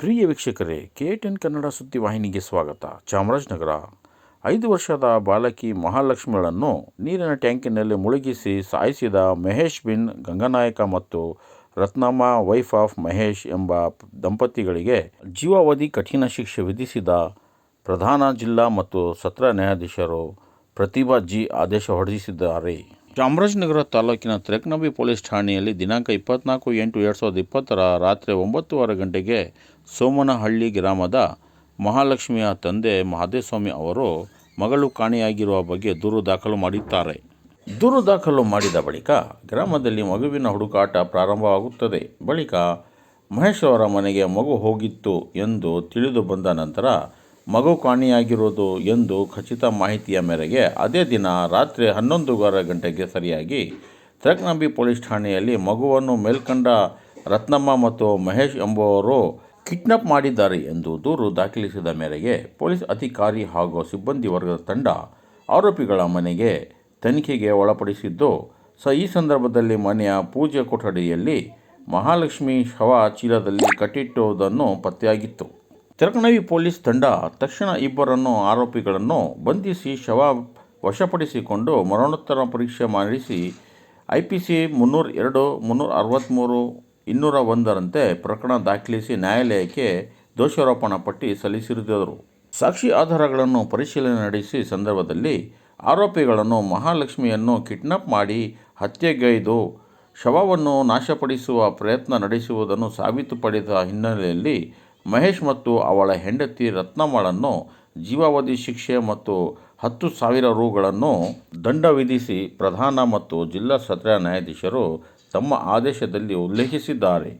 ಪ್ರಿಯ ವೀಕ್ಷಕರೇ, KTN ಕನ್ನಡ ಸುದ್ದಿವಾಹಿನಿಗೆ ಸ್ವಾಗತ. ಚಾಮರಾಜನಗರ 5 ವರ್ಷದ ಬಾಲಕಿ ಮಹಾಲಕ್ಷ್ಮಿಗಳನ್ನು ನೀರಿನ ಟ್ಯಾಂಕಿನಲ್ಲಿ ಮುಳುಗಿಸಿ ಸಾಯಿಸಿದ ಮಹೇಶ್ ಬಿನ್ ಗಂಗಾನಾಯಕ ಮತ್ತು ರತ್ನಮ್ಮ ವೈಫ್ ಆಫ್ ಮಹೇಶ್ ಎಂಬ ದಂಪತಿಗಳಿಗೆ ಜೀವಾವಧಿ ಕಠಿಣ ಶಿಕ್ಷೆ ವಿಧಿಸಿದ ಪ್ರಧಾನ ಜಿಲ್ಲಾ ಮತ್ತು ಸತ್ರ ನ್ಯಾಯಾಧೀಶರು ಪ್ರತಿಭಾ ಜಿ ಆದೇಶ ಹೊರಡಿಸಿದ್ದಾರೆ. ಚಾಮರಾಜನಗರ ತಾಲೂಕಿನ ತೆರಕನಂಬಿ ಪೊಲೀಸ್ ಠಾಣೆಯಲ್ಲಿ ದಿನಾಂಕ 24/8/2020 ರಾತ್ರಿ 9:30 ಗಂಟೆಗೆ ಸೋಮನಹಳ್ಳಿ ಗ್ರಾಮದ ಮಹಾಲಕ್ಷ್ಮಿಯ ತಂದೆ ಮಹದೇವಸ್ವಾಮಿ ಅವರು ಮಗಳು ಕಾಣೆಯಾಗಿರುವ ಬಗ್ಗೆ ದೂರು ದಾಖಲು ಮಾಡಿದ್ದಾರೆ. ದೂರು ದಾಖಲು ಮಾಡಿದ ಬಳಿಕ ಗ್ರಾಮದಲ್ಲಿ ಮಗುವಿನ ಹುಡುಕಾಟ ಪ್ರಾರಂಭವಾಗುತ್ತದೆ. ಬಳಿಕ ಮಹೇಶ್ ಅವರ ಮನೆಗೆ ಮಗು ಹೋಗಿತ್ತು ಎಂದು ತಿಳಿದು ಬಂದ ನಂತರ ಮಗು ಕಾಣೆಯಾಗಿರುವುದು ಎಂದು ಖಚಿತ ಮಾಹಿತಿಯ ಮೇರೆಗೆ ಅದೇ ದಿನ ರಾತ್ರಿ 11:15 ಗಂಟೆಗೆ ಸರಿಯಾಗಿ ತೆರಕನಂಬಿ ಪೊಲೀಸ್ ಠಾಣೆಯಲ್ಲಿ ಮಗುವನ್ನು ಮೇಲ್ಕಂಡ ರತ್ನಮ್ಮ ಮತ್ತು ಮಹೇಶ್ ಎಂಬುವವರು ಕಿಡ್ನಾಪ್ ಮಾಡಿದ್ದಾರೆ ಎಂದು ದೂರು ದಾಖಲಿಸಿದ ಮೇರೆಗೆ ಪೊಲೀಸ್ ಅಧಿಕಾರಿ ಹಾಗೂ ಸಿಬ್ಬಂದಿ ವರ್ಗದ ತಂಡ ಆರೋಪಿಗಳ ಮನೆಗೆ ತನಿಖೆಗೆ ಒಳಪಡಿಸಿದ್ದು, ಈ ಸಂದರ್ಭದಲ್ಲಿ ಮನೆಯ ಪೂಜೆ ಕೊಠಡಿಯಲ್ಲಿ ಮಹಾಲಕ್ಷ್ಮಿ ಶವ ಚೀಲದಲ್ಲಿ ಕಟ್ಟಿಟ್ಟುವುದನ್ನು ಪತ್ತೆಯಾಗಿತ್ತು. ತೆರಕನಂಬಿ ಪೊಲೀಸ್ ತಂಡ ತಕ್ಷಣ ಇಬ್ಬರನ್ನು ಆರೋಪಿಗಳನ್ನು ಬಂಧಿಸಿ ಶವ ವಶಪಡಿಸಿಕೊಂಡು ಮರಣೋತ್ತರ ಪರೀಕ್ಷೆ ಮಾಡಿಸಿ IPC 302, 363, 201ರಂತೆ ಪ್ರಕರಣ ದಾಖಲಿಸಿ ನ್ಯಾಯಾಲಯಕ್ಕೆ ದೋಷಾರೋಪಣಾ ಪಟ್ಟಿ ಸಲ್ಲಿಸಿದರು. ಸಾಕ್ಷಿ ಆಧಾರಗಳನ್ನು ಪರಿಶೀಲನೆ ನಡೆಸಿ ಸಂದರ್ಭದಲ್ಲಿ ಆರೋಪಿಗಳನ್ನು ಮಹಾಲಕ್ಷ್ಮಿಯನ್ನು ಕಿಡ್ನಾಪ್ ಮಾಡಿ ಹತ್ಯೆಗೈದು ಶವವನ್ನು ನಾಶಪಡಿಸುವ ಪ್ರಯತ್ನ ನಡೆಸುವುದನ್ನು ಸಾಬೀತುಪಡಿಸಿದ ಹಿನ್ನೆಲೆಯಲ್ಲಿ ಮಹೇಶ್ ಮತ್ತು ಅವಳ ಹೆಂಡತಿ ರತ್ನಮ್ಮಳನ್ನು ಜೀವಾವಧಿ ಶಿಕ್ಷೆ ಮತ್ತು 10,000 ರುಗಳನ್ನು ದಂಡ ವಿಧಿಸಿ ಪ್ರಧಾನ ಮತ್ತು ಜಿಲ್ಲಾ ಸತ್ರ ನ್ಯಾಯಾಧೀಶರು ತಮ್ಮ ಆದೇಶದಲ್ಲಿ ಉಲ್ಲೇಖಿಸಿದ್ದಾರೆ.